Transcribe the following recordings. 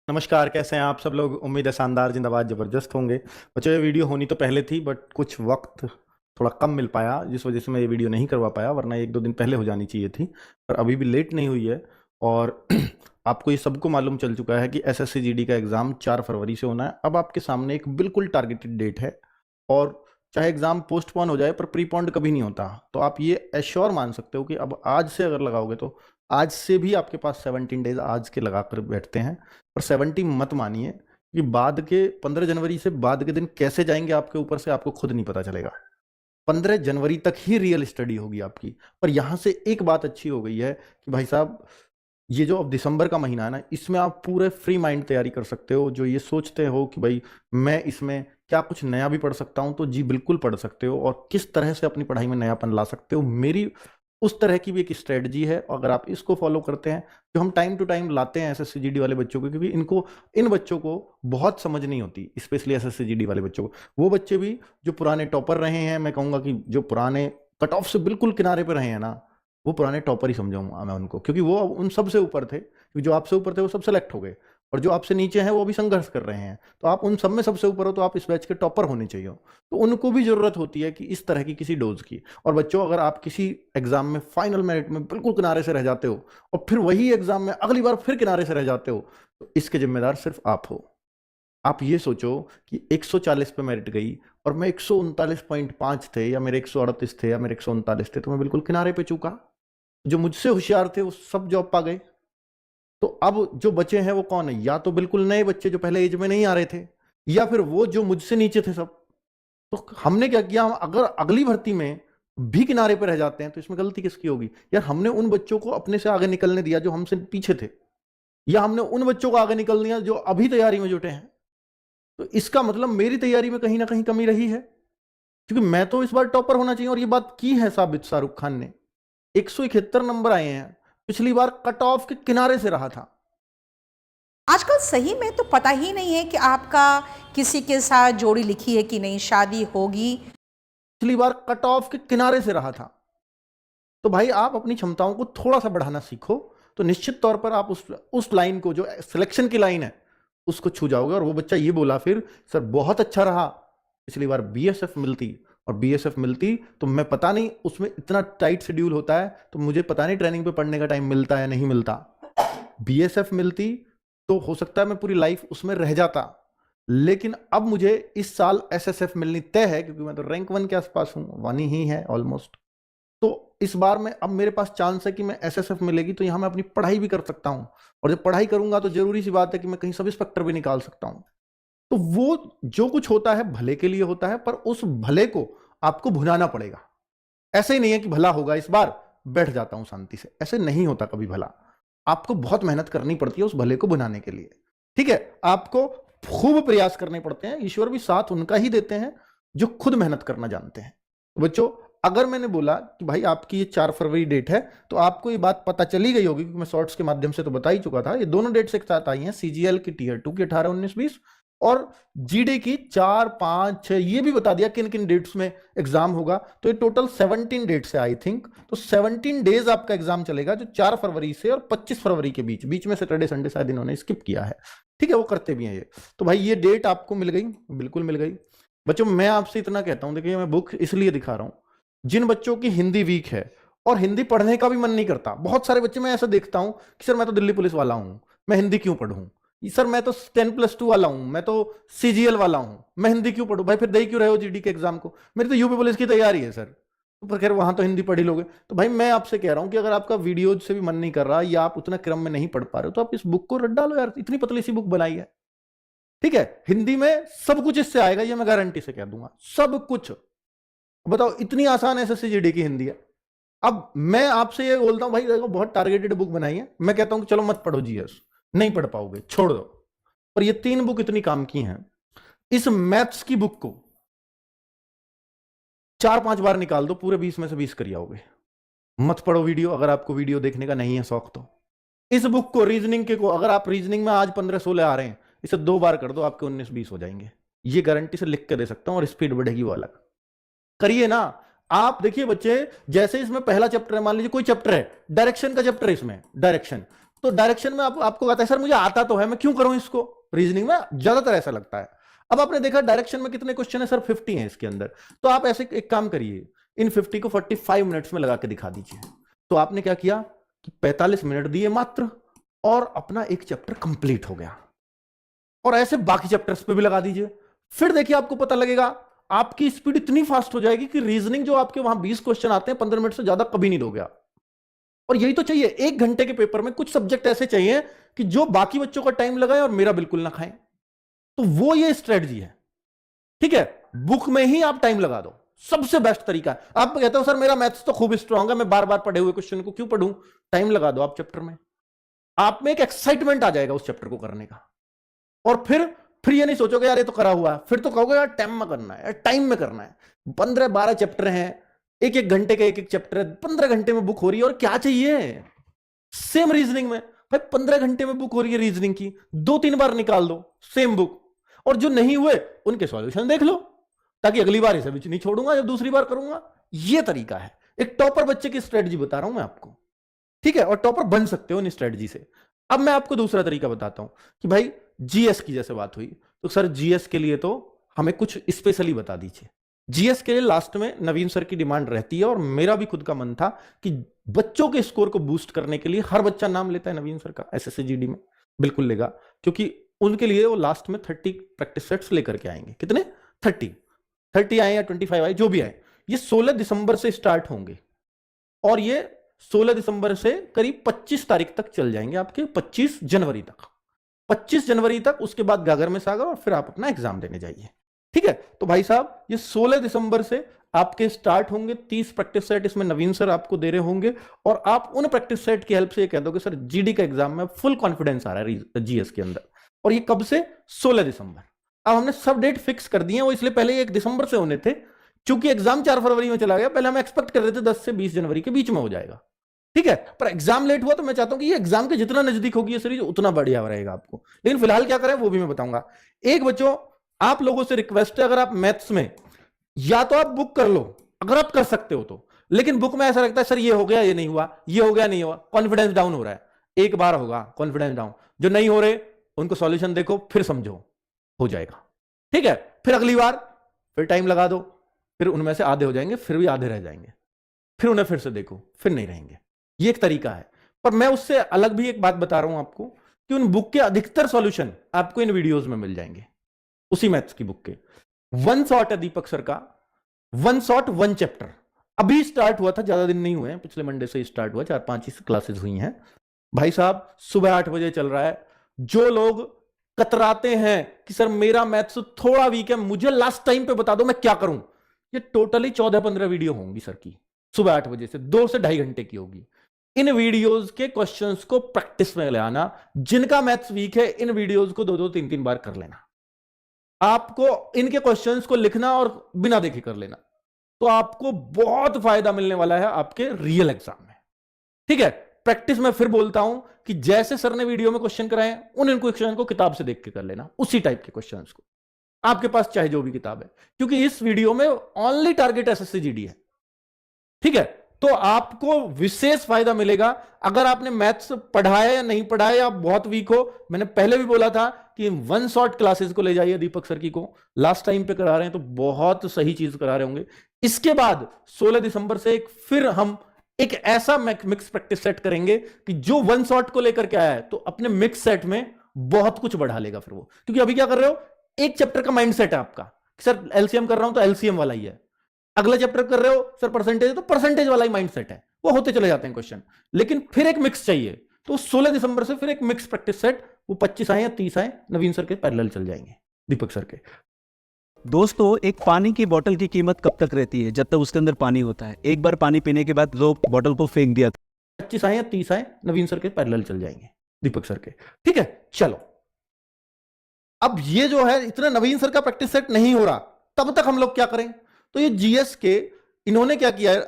नमस्कार, कैसे हैं आप सब लोग। उम्मीद है शानदार, जिंदाबाद, जबरदस्त होंगे। बच्चों, ये वीडियो होनी तो पहले थी, बट कुछ वक्त थोड़ा कम मिल पाया, जिस वजह से मैं ये वीडियो नहीं करवा पाया, वरना एक दो दिन पहले हो जानी चाहिए थी। पर अभी भी लेट नहीं हुई है। और आपको ये सबको मालूम चल चुका है कि एसएससी जीडी का एग्ज़ाम 4 फरवरी से होना है। अब आपके सामने एक बिल्कुल टारगेटेड डेट है, और चाहे एग्ज़ाम पोस्टपोन हो जाए पर प्रीपोन्ड कभी नहीं होता। तो आप ये एश्योर मान सकते हो कि अब आज से अगर लगाओगे तो आज से भी आपके पास 17 डेज आज के लगा कर बैठते हैं। पर 70 मत मानिए, कि बाद के 15 जनवरी से बाद के दिन कैसे जाएंगे आपके ऊपर से आपको खुद नहीं पता चलेगा। 15 जनवरी तक ही रियल स्टडी होगी आपकी। पर यहां से एक बात अच्छी हो गई है कि भाई साहब, ये जो अब दिसंबर का महीना है ना, इसमें आप पूरे फ्री माइंड तैयारी कर सकते हो। जो ये सोचते हो कि भाई मैं इसमें क्या कुछ नया भी पढ़ सकता हूं, तो जी बिल्कुल पढ़ सकते हो। और किस तरह से अपनी पढ़ाई में नयापन ला सकते हो, मेरी उस तरह की भी एक स्ट्रेटजी है। अगर आप इसको फॉलो करते हैं, जो हम टाइम टू टाइम लाते हैं एसएससी जीडी वाले बच्चों को, क्योंकि इन बच्चों को बहुत समझ नहीं होती, स्पेशली एसएससी जीडी वाले बच्चों को। वो बच्चे भी जो पुराने टॉपर रहे हैं, मैं कहूंगा कि जो पुराने कट ऑफ से बिल्कुल किनारे पर रहे हैं ना, वो पुराने टॉपर ही समझाऊंगा मैं उनको, क्योंकि वो उन सबसे ऊपर थे। क्योंकि जो आपसे ऊपर थे वो सब सेलेक्ट हो गए, और जो आपसे नीचे हैं वो अभी संघर्ष कर रहे हैं। तो आप उन सब में सबसे ऊपर हो, तो आप इस बैच के टॉपर होने चाहिए। तो उनको भी जरूरत होती है कि इस तरह की किसी डोज की। और बच्चों, अगर आप किसी एग्जाम में फाइनल मेरिट में बिल्कुल किनारे से रह जाते हो, और फिर वही एग्जाम में अगली बार फिर किनारे से रह जाते हो, तो इसके जिम्मेदार सिर्फ आप हो। आप ये सोचो कि 140 पे मेरिट गई, और मैं 139.5 थे, या मेरे 138 थे, या मेरे 139 थे, तो मैं बिल्कुल किनारे पे चूका। जो मुझसे होशियार थे वो सब जॉब पा गए। तो अब जो बचे हैं वो कौन है? या तो बिल्कुल नए बच्चे जो पहले एज में नहीं आ रहे थे, या फिर वो जो मुझसे नीचे थे सब। तो हमने क्या किया, हम अगर अगली भर्ती में भी किनारे पर रह जाते हैं, तो इसमें गलती किसकी होगी यार? हमने उन बच्चों को अपने से आगे निकलने दिया जो हमसे पीछे थे, या हमने उन बच्चों को आगे निकल दिया जो अभी तैयारी में जुटे हैं। तो इसका मतलब मेरी तैयारी में कहीं ना कहीं कमी रही है, क्योंकि मैं तो इस बार टॉपर होना चाहिए। और ये बात की है साबित शाहरुख खान ने। 171 नंबर आए हैं, पिछली बार कट ऑफ के किनारे से रहा था। आजकल सही में तो पता ही नहीं है कि आपका किसी के साथ जोड़ी लिखी है कि नहीं, शादी होगी। पिछली बार कट ऑफ के किनारे से रहा था। तो भाई, आप अपनी क्षमताओं को थोड़ा सा बढ़ाना सीखो, तो निश्चित तौर पर आप उस लाइन को, जो सिलेक्शन की लाइन है, उसको छू जाओगे। और वो बच्चा ये बोला फिर, सर बहुत अच्छा रहा, पिछली बार बीएसएफ मिलती, और बीएसएफ मिलती तो मैं पता नहीं, उसमें इतना टाइट शेड्यूल होता है, तो मुझे पता नहीं ट्रेनिंग पे पढ़ने का टाइम मिलता है या नहीं मिलता। बीएसएफ मिलती तो हो सकता है मैं पूरी लाइफ उसमें रह जाता। लेकिन अब मुझे इस साल एसएसएफ मिलनी तय है, क्योंकि मैं तो रैंक 1 के आसपास हूं, 1 ही है ऑलमोस्ट। तो इस बार में अब मेरे पास चांस है कि मैं एसएसएफ मिलेगी तो यहां मैं अपनी पढ़ाई भी कर सकता हूं। और जब पढ़ाई करूंगा तो जरूरी सी बात है कि मैं कहीं सब इंस्पेक्टर भी निकाल सकता हूं। तो वो जो कुछ होता है भले के लिए होता है, पर उस भले को आपको भुनाना पड़ेगा। ऐसे ही नहीं है कि भला होगा इस बार, बैठ जाता हूं शांति से, ऐसे नहीं होता कभी भला। आपको बहुत मेहनत करनी पड़ती है उस भले को भुनाने के लिए। ठीक है, आपको खूब प्रयास करने पड़ते हैं। ईश्वर भी साथ उनका ही देते हैं जो खुद मेहनत करना जानते हैं। बच्चों, अगर मैंने बोला कि भाई आपकी ये 4 फरवरी डेट है, तो आपको ये बात पता चली गई होगी, क्योंकि मैं शॉर्ट्स के माध्यम से तो बता ही चुका था। ये दोनों डेट्स एक साथ आई हैं, सीजीएल की टीयर 2 की 18, 19, 20, और जीडी की 4, 5, 6। ये भी बता दिया किन किन डेट्स में एग्जाम होगा। तो ये टोटल 17 डेट्स है आई थिंक। तो 17 डेज आपका एग्जाम चलेगा, जो 4 फरवरी से और 25 फरवरी के बीच। बीच में सैटरडे संडे शायद इन्होंने स्किप किया है। ठीक है, वो करते भी हैं ये। तो भाई ये डेट आपको मिल गई, बिल्कुल मिल गई। बच्चों, मैं आपसे इतना कहता हूं, देखिए मैं बुक इसलिए दिखा रहा हूं, जिन बच्चों की हिंदी वीक है और हिंदी पढ़ने का भी मन नहीं करता। बहुत सारे बच्चे मैं ऐसा देखता हूं कि सर मैं तो दिल्ली पुलिस वाला हूं, मैं हिंदी क्यों पढ़ूं? सर मैं तो 10+2 वाला हूं, मैं तो सीजीएल वाला हूं, मैं हिंदी क्यों पढ़ूं? भाई फिर दे क्यों रहे हो जीडी के एग्जाम को? मेरी तो यूपी पुलिस की तैयारी है सर। तो पर खैर वहां तो हिंदी पढ़ ही लोगे। तो भाई मैं आपसे कह रहा हूं कि अगर आपका वीडियो से भी मन नहीं कर रहा, या आप उतना क्रम में नहीं पढ़ पा रहे हो, तो आप इस बुक को रट डालो यार। इतनी पतली सी बुक बनाई है। ठीक है, हिंदी में सब कुछ इससे आएगा, ये मैं गारंटी से कह दूंगा, सब कुछ। बताओ, इतनी आसान एसएससी जीडी की हिंदी है। अब मैं आपसे ये बोलता हूं, भाई देखो बहुत टारगेटेड बुक बनाई है, मैं कहता हूं कि चलो मत पढ़ो जीएस, नहीं पढ़ पाओगे, छोड़ दो। पर ये 3 बुक इतनी काम की हैं। इस मैथ्स की बुक को 4-5 बार निकाल दो, पूरे 20 में से 20 कर आओगे। मत पढ़ो वीडियो, अगर आपको वीडियो देखने का नहीं है शौक तो। इस बुक को, रीजनिंग के को, अगर आप रीजनिंग में आज 15-16 आ रहे हैं, इसे 2 बार कर दो, आपके 19-20 हो जाएंगे। ये गारंटी से लिख के दे सकता हूं। और स्पीड बढ़ेगी वो अलग। करिए ना। आप देखिए बच्चे, जैसे इसमें पहला चैप्टर है, मान लीजिए कोई चैप्टर है, डायरेक्शन का चैप्टर है, इसमें डायरेक्शन, तो डायरेक्शन में आपको कहता है सर मुझे आता तो है, मैं क्यों करूं इसको। रीजनिंग में ज्यादातर ऐसा लगता है। अब आपने देखा डायरेक्शन में कितने क्वेश्चन है सर, 50 है इसके अंदर। तो आप ऐसे एक काम करिए, इन 50 को 45 मिनट्स में लगा के दिखा दीजिए। तो आपने क्या किया कि 45 मिनट दिए मात्र, और अपना एक चैप्टर कंप्लीट हो गया। और ऐसे बाकी चैप्टर्स पे भी लगा दीजिए। फिर देखिए आपको पता लगेगा आपकी स्पीड इतनी फास्ट हो जाएगी कि रीजनिंग जो आपके वहां 20 क्वेश्चन आते हैं 15 मिनट से ज्यादा कभी नहीं दोगे आप। और यही तो चाहिए, 1 घंटे के पेपर में कुछ सब्जेक्ट ऐसे चाहिए कि जो बाकी बच्चों का टाइम लगाए और मेरा बिल्कुल ना खाएं। तो वो ये स्ट्रेटजी है, ठीक है। बुक में ही आप टाइम लगा दो, सबसे बेस्ट तरीका है। आप कहते हो सर मेरा मैथ्स तो खूब स्ट्रांग है, मैं बार बार पढ़े हुए क्वेश्चन को क्यों पढ़ूं। टाइम लगा दो आप चैप्टर में, आप में एक एक्साइटमेंट आ जाएगा उस चैप्टर को करने का। और फिर ये नहीं सोचोगे यार ये तो करा हुआ है, फिर तो कहोगे यार टाइम में करना है, टाइम में करना है। 15-12 चैप्टर हैं, एक एक घंटे का एक एक चैप्टर है, 15 घंटे में बुक हो रही है, और क्या चाहिए। सेम रीजनिंग में भाई 15 घंटे में बुक हो रही है रीजनिंग की, 2-3 बार निकाल दो सेम बुक, और जो नहीं हुए उनके सॉल्यूशन देख लो, ताकि अगली बार इसे बीच नहीं छोड़ूंगा जब दूसरी बार करूंगा। ये तरीका है, एक टॉपर बच्चे की स्ट्रेटजी बता रहा हूं मैं आपको, ठीक है। और टॉपर बन सकते हो इन स्ट्रेटजी से। अब मैं आपको दूसरा तरीका बताता हूं कि भाई जीएस की जैसे बात हुई, तो सर जीएस के लिए तो हमें कुछ स्पेशली बता दीजिए। जीएस के लिए लास्ट में नवीन सर की डिमांड रहती है, और मेरा भी खुद का मन था कि बच्चों के स्कोर को बूस्ट करने के लिए हर बच्चा नाम लेता है नवीन सर का एसएससी जीडी में, बिल्कुल लेगा, क्योंकि उनके लिए वो लास्ट में 30 प्रैक्टिस सेट्स लेकर के आएंगे। कितने? 30 आए या 25 आए, जो भी आए। ये 16 दिसंबर से स्टार्ट होंगे, और ये 16 दिसंबर से करीब 25 तारीख तक चल जाएंगे, आपके 25 जनवरी तक। 25 जनवरी तक, उसके बाद गागर में सागर, और फिर आप अपना एग्जाम देने जाइए, ठीक है। तो भाई साहब ये 16 दिसंबर से आपके स्टार्ट होंगे। 30 प्रैक्टिस सेट इसमें नवीन सर आपको दे रहे होंगे, और आप उन प्रैक्टिस सेट की हेल्प से ये कह दोगे सर जीडी का एग्जाम में फुल कॉन्फिडेंस आ रहा है जीएस के अंदर। और ये कब से? 16 दिसंबर। अब हमने सब डेट फिक्स कर दी है, वो इसलिए पहले 1 दिसंबर से होने थे, क्योंकि एग्जाम 4 फरवरी में चला गया। पहले हम एक्सपेक्ट कर रहे थे 10 से 20 जनवरी के बीच में हो जाएगा, ठीक है। पर एग्जाम लेट हुआ, तो मैं चाहता हूं कि ये एग्जाम के जितना नजदीक होगी ये सीरीज उतना बढ़िया रहेगा आपको। लेकिन फिलहाल क्या करें वो भी मैं बताऊंगा। एक बच्चों, आप लोगों से रिक्वेस्ट है, अगर आप मैथ्स में या तो आप बुक कर लो अगर आप कर सकते हो तो, लेकिन बुक में ऐसा लगता है सर ये हो गया ये नहीं हुआ, ये हो गया नहीं हुआ, कॉन्फिडेंस डाउन हो रहा है। एक बार होगा कॉन्फिडेंस डाउन, जो नहीं हो रहे उनको सॉल्यूशन देखो, फिर समझो, हो जाएगा, ठीक है। फिर अगली बार फिर टाइम लगा दो, फिर उनमें से आधे हो जाएंगे, फिर भी आधे रह जाएंगे, फिर उन्हें फिर से देखो, फिर नहीं रहेंगे। ये एक तरीका है। पर मैं उससे अलग भी एक बात बता रहा हूं आपको, कि उन बुक के अधिकतर सॉल्यूशन आपको इन वीडियोस में मिल जाएंगे, उसी मैथ्स की बुक के। वन शॉट है दीपक सर का, वन शॉट वन चैप्टर, अभी स्टार्ट हुआ था, ज्यादा दिन नहीं हुए हैं, पिछले मंडे से स्टार्ट हुआ, 4-5 ही क्लासेस हुई हैं भाई साहब। सुबह 8 बजे चल रहा है। जो लोग कतराते हैं कि सर मेरा मैथ्स थोड़ा वीक है, मुझे लास्ट टाइम पे बता दो मैं क्या करूं, ये टोटली 14-15 वीडियो होंगी सर की, सुबह 8 बजे से 2 से 2.5 घंटे की होगी। इन वीडियोस के क्वेश्चंस को प्रैक्टिस में ले आना। जिनका मैथ्स वीक है इन वीडियोस को 2-2, 3-3 बार कर लेना। आपको इनके क्वेश्चंस को लिखना और बिना देखे कर लेना, तो आपको बहुत फायदा मिलने वाला है आपके रियल एग्जाम में, ठीक है। प्रैक्टिस में फिर बोलता हूं कि जैसे सर ने वीडियो में क्वेश्चन कराए उन क्वेश्चन को किताब से देख के कर लेना, उसी टाइप के क्वेश्चंस को, आपके पास चाहे जो भी किताब है, क्योंकि इस वीडियो में ओनली टारगेट एसएससी जीडी है, ठीक है। तो आपको विशेष फायदा मिलेगा। अगर आपने मैथ्स पढ़ाया या नहीं पढ़ाया, या बहुत वीक हो, मैंने पहले भी बोला था कि वन शॉट क्लासेस को ले जाइए दीपक सर की को, लास्ट टाइम पे करा रहे हैं तो बहुत सही चीज करा रहे होंगे। इसके बाद 16 दिसंबर से फिर हम एक ऐसा मिक्स प्रैक्टिस सेट करेंगे कि जो वन शॉट को लेकर के आया है तो अपने मिक्स सेट में बहुत कुछ बढ़ा लेगा फिर वो। क्योंकि अभी क्या कर रहे हो, एक चैप्टर का माइंड सेट है आपका, सर एलसीएम कर रहा हूं तो एलसीएम वाला ही है, अगला चैप्टर कर रहे हो सर परसेंटेज, तो परसेंटेज वाला ही माइंड सेट है, वो होते चले जाते हैं क्वेश्चन। लेकिन फिर एक मिक्स चाहिए, तो 16 दिसंबर से फिर एक मिक्स प्रैक्टिस सेट, वो 25 आए या 30 आए, नवीन सर के पैरेलल चल जाएंगे, दीपक सर के। दोस्तों, एक पानी की बोतल की कीमत कब तक रहती है? जब तक उसके अंदर पानी होता है। एक बार पानी पीने के बाद लोग बोतल को फेंक दिया। 25 आए या 30 आए, नवीन सर के पैरेलल चल जाएंगे, दीपक सर के, ठीक है। चलो, अब ये जो है इतना नवीन सर का प्रैक्टिस सेट नहीं हो रहा, तब तक हम लोग क्या करें? तो ये जीएस के इन्होंने क्या किया है,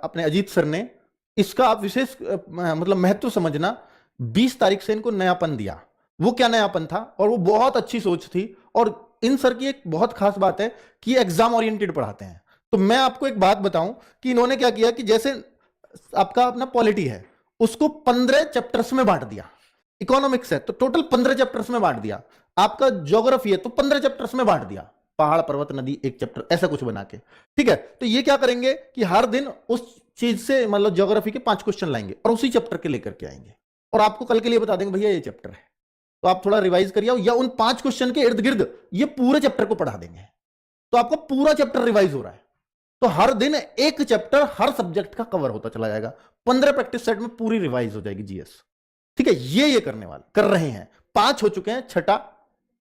अपने अजीत सर ने, इसका आप विशेष मतलब महत्व समझना। 20 तारीख से इनको नयापन दिया। वो क्या नयापन था, और वो बहुत अच्छी सोच थी। और इन सर की एक बहुत खास बात है कि एग्जाम ओरिएंटेड पढ़ाते हैं। तो मैं आपको एक बात बताऊं कि इन्होंने क्या किया कि जैसे आपका अपना पॉलिटी है, उसको 15 चैप्टर्स में बांट दिया। इकोनॉमिक्स है तो टोटल 15 चैप्टर्स में बांट दिया। आपका ज्योग्राफी है तो 15 चैप्टर्स में बांट दिया, पहाड़ पर्वत नदी एक चैप्टर ऐसा कुछ बना के, ठीक है। तो ये क्या करेंगे कि हर दिन उस चीज से मतलब ज्योग्राफी के 5 क्वेश्चन लाएंगे और उसी चैप्टर के लेकर के आएंगे और आपको कल के लिए बता देंगे भैया ये चैप्टर है, तो आप थोड़ा रिवाइज करिए या उन 5 क्वेश्चन के इर्द गिर्द ये पूरे चैप्टर को पढ़ा देंगे, तो आपका पूरा चैप्टर रिवाइज हो रहा है। तो हर दिन एक चैप्टर हर सब्जेक्ट का कवर होता चला जाएगा। 15 प्रैक्टिस सेट में पूरी रिवाइज हो जाएगी जीएस, ठीक है। ये करने वाले कर रहे हैं, 5 हो चुके हैं, 6ठा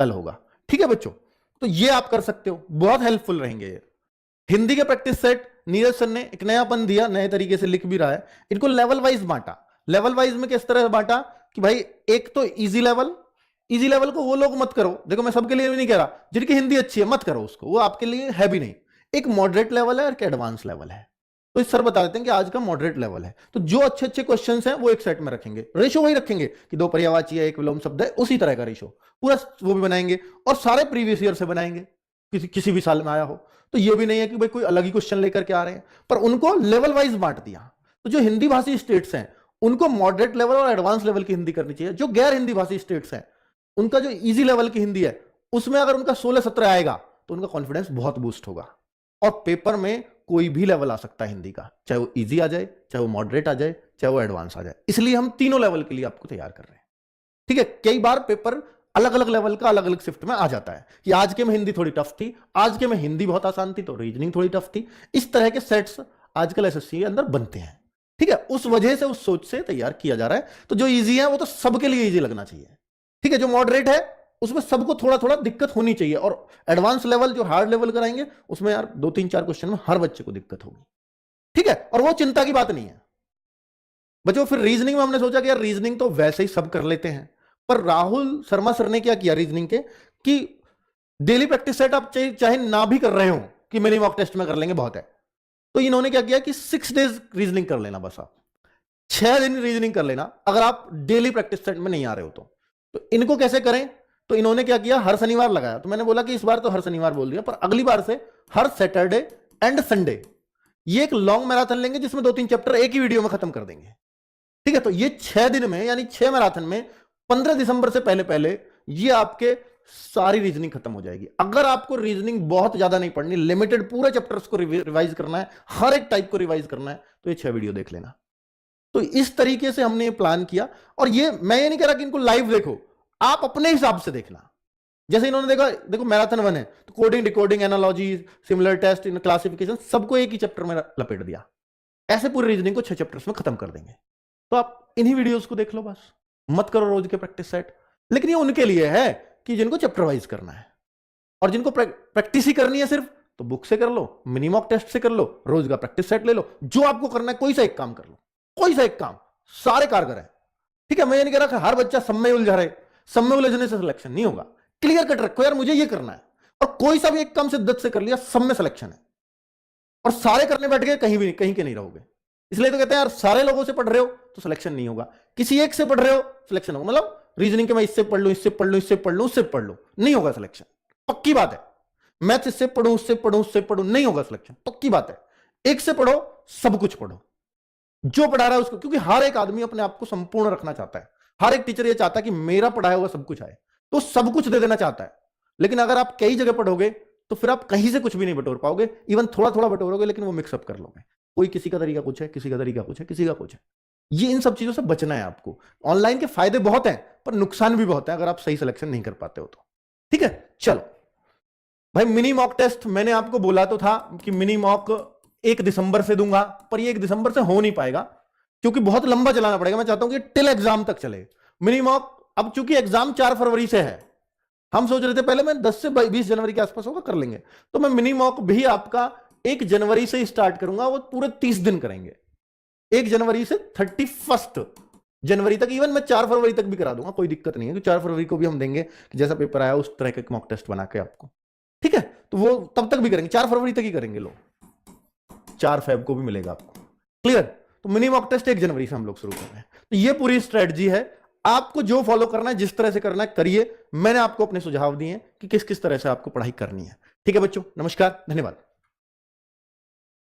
कल होगा, ठीक है बच्चों। तो ये आप कर सकते हो, बहुत हेल्पफुल रहेंगे ये। हिंदी के प्रैक्टिस सेट नीरज सर ने एक नयापन दिया, नए तरीके से लिख भी रहा है। इनको लेवल वाइज बांटा। लेवल वाइज में किस तरह बांटा कि भाई एक तो इजी लेवल को वो लोग मत करो, देखो मैं सबके लिए भी नहीं कह रहा, जिनकी हिंदी अच्छी है मत करो उसको, वो आपके लिए है भी नहीं। एक मॉडरेट लेवल है और एक एडवांस लेवल है। तो इस सर बता देते हैं कि आज का मॉडरेट लेवल है, तो जो अच्छे अच्छे क्वेश्चंस हैं वो एक सेट में रखेंगे, रेशो वही रखेंगे कि 2 पर्यायवाची है 1 विलोम शब्द है, उसी तरह का रेशो पूरा वो भी बनाएंगे और सारे प्रीवियस ईयर से बनाएंगे, किसी भी साल में आया हो। तो ये भी नहीं है कि भाई कोई अलग ही क्वेश्चन लेकर के आ रहे हैं, पर उनको लेवल वाइज बांट दिया। तो जो हिंदी भाषी स्टेट्स हैं उनको मॉडरेट लेवल और एडवांस लेवल की हिंदी करनी चाहिए। जो गैर हिंदी भाषी स्टेट्स हैं उनका जो इजी लेवल की हिंदी है उसमें अगर उनका 16-17 आएगा तो उनका कॉन्फिडेंस बहुत बूस्ट होगा और पेपर में कोई भी लेवल आ सकता है हिंदी का, चाहे वो इजी आ जाए, चाहे वो मॉडरेट आ जाए, चाहे वो एडवांस आ जाए। इसलिए हम तीनों लेवल के लिए आपको तैयार कर रहे हैं, ठीक है। कई बार पेपर अलग अलग लेवल का अलग अलग शिफ्ट में आ जाता है कि आज के में हिंदी थोड़ी टफ थी, आज के में हिंदी बहुत आसान थी तो रीजनिंग थोड़ी टफ थी। इस तरह के सेट्स आजकल एसएससी के अंदर बनते हैं, ठीक है। उस वजह से उस सोच से तैयार किया जा रहा है। तो जो इजी है वो तो सबके लिए इजी लगना चाहिए, ठीक है। जो मॉडरेट है उसमें सबको थोड़ा थोड़ा दिक्कत होनी चाहिए और एडवांस लेवल जो हार्ड लेवल कराएंगे उसमें यार 2-3-4 क्वेश्चन में हर बच्चे को दिक्कत होगी, ठीक है। और वो चिंता की बात नहीं है बच्चों। फिर रीजनिंग में हमने सोचा कि यार रीजनिंग तो वैसे ही सब कर लेते हैं, पर राहुल शर्मा सर ने क्या किया रीजनिंग के कि डेली प्रैक्टिस सेट आप चाहे ना भी कर रहे हो कि मिनी मॉक टेस्ट में कर लेंगे बहुत है, तो इन्होंने क्या किया कि 6 डेज रीजनिंग कर लेना, बस आप 6 दिन रीजनिंग कर लेना अगर आप डेली प्रैक्टिस सेट में नहीं आ रहे हो तो इनको कैसे करें। तो इन्होंने क्या किया, हर शनिवार लगाया। तो मैंने बोला कि इस बार तो हर शनिवार बोल दिया, पर अगली बार से हर सैटरडे एंड संडे ये एक लॉन्ग मैराथन लेंगे जिसमें 2-3 चैप्टर एक ही वीडियो में खत्म कर देंगे, ठीक है। तो ये 6 दिन में यानी 6 मैराथन में 15 दिसंबर से पहले ये आपके सारी रीजनिंग खत्म हो जाएगी। अगर आपको रीजनिंग बहुत ज्यादा नहीं पढ़नी, लिमिटेड पूरे चैप्टर्स को रिवाइज करना है, हर एक टाइप को रिवाइज करना है, तो ये 6 वीडियो देख लेना। तो इस तरीके से हमने प्लान किया। और ये मैं ये नहीं कह रहा कि इनको लाइव देखो, आप अपने हिसाब से देखना। जैसे इन्होंने देखो मैराथन 1 है तो coding, decoding, analogy, similar test, इन क्लासिफिकेशन सबको एक ही चैप्टर में लपेट दिया। ऐसे पूरी रीजनिंग को 6 चैप्टर्स में खत्म कर देंगे। तो आप इन्हीं वीडियोस को देख लो, बस मत करो रोज के प्रैक्टिस सेट। लेकिन ये उनके लिए है कि जिनको चैप्टर वाइज करना है और जिनको प्रैक्टिस ही करनी है सिर्फ, तो बुक से कर लो, मिनी मॉक टेस्ट से कर लो, रोज का प्रैक्टिस सेट ले लो, जो आपको करना है कोई सा एक काम कर लो, कोई सा एक काम, सारे कारगर है, ठीक है। मैं ये नहीं कह रहा हर बच्चा सब में उलझा रहे, सब में उलझने से सिलेक्शन नहीं होगा। क्लियर कट रखो यार मुझे ये करना है, और कोई सा भी एक काम शिद्दत से कर लिया, सब में सिलेक्शन है। और सारे करने बैठ गए कहीं के नहीं रहोगे। इसलिए तो कहते हैं यार सारे लोगों से पढ़ रहे हो तो सिलेक्शन नहीं होगा, किसी एक से पढ़ रहे हो सिलेक्शन होगा। मतलब रीजनिंग के मैं इससे पढ़ लूं, इससे पढ़ लूं, इससे पढ़ लूं, उससे पढ़ लूं, नहीं होगा सिलेक्शन, पक्की बात है। मैथ इससे पढ़ूं, उससे पढ़ूं, उससे पढ़ूं, नहीं होगा सिलेक्शन, पक्की बात है। एक से पढ़ो, सब कुछ पढ़ो, जो पढ़ा रहा है उसको, क्योंकि हर एक आदमी अपने आप को संपूर्ण रखना चाहता है। हर एक टीचर ये चाहता है कि मेरा पढ़ाया हुआ सब कुछ आए, तो सब कुछ दे देना चाहता है। लेकिन अगर आप कई जगह पढ़ोगे तो फिर आप कहीं से कुछ भी नहीं बटोर पाओगे। इवन थोड़ा थोड़ा बटोरोगे लेकिन वो मिक्सअप कर लोगे, कोई किसी का तरीका कुछ है, किसी का तरीका कुछ है, किसी का कुछ है। ये इन सब चीजों से बचना है आपको। ऑनलाइन के फायदे बहुत हैं पर नुकसान भी बहुत है अगर आप सही सिलेक्शन नहीं कर पाते हो तो, ठीक है। चलो भाई, मिनी मॉक टेस्ट मैंने आपको बोला तो था कि मिनी मॉक 1 दिसंबर से दूंगा, पर ये 1 दिसंबर से हो नहीं पाएगा क्योंकि बहुत लंबा चलाना पड़ेगा। मैं चाहता हूं कि टिल एग्जाम तक चले मिनी मॉक। अब चूंकि एग्जाम 4 फरवरी से है, हम सोच रहे थे पहले मैं 10 से 20 जनवरी के आसपास होगा कर लेंगे, तो मैं मिनी मॉक भी आपका 1 जनवरी से स्टार्ट करूंगा। वो पूरे 30 दिन करेंगे, 1 जनवरी से 31 जनवरी तक। इवन मैं 4 फरवरी तक भी करा दूंगा, कोई दिक्कत नहीं है। 4 फरवरी को भी हम देंगे कि जैसा पेपर आया उस तरह के मॉक टेस्ट बना के आपको, ठीक है। तो वो तब तक भी करेंगे, 4 फरवरी तक ही करेंगे लोग, 4 फेब को भी मिलेगा आपको, क्लियर। तो मिनी मॉक टेस्ट 1 जनवरी से हम लोग शुरू कर रहे हैं। तो ये पूरी स्ट्रेटजी है। आपको जो फॉलो करना है, जिस तरह से करना है करिए। मैंने आपको अपने सुझाव दिए हैं कि किस किस तरह से आपको पढ़ाई करनी है, ठीक है बच्चों। नमस्कार, धन्यवाद।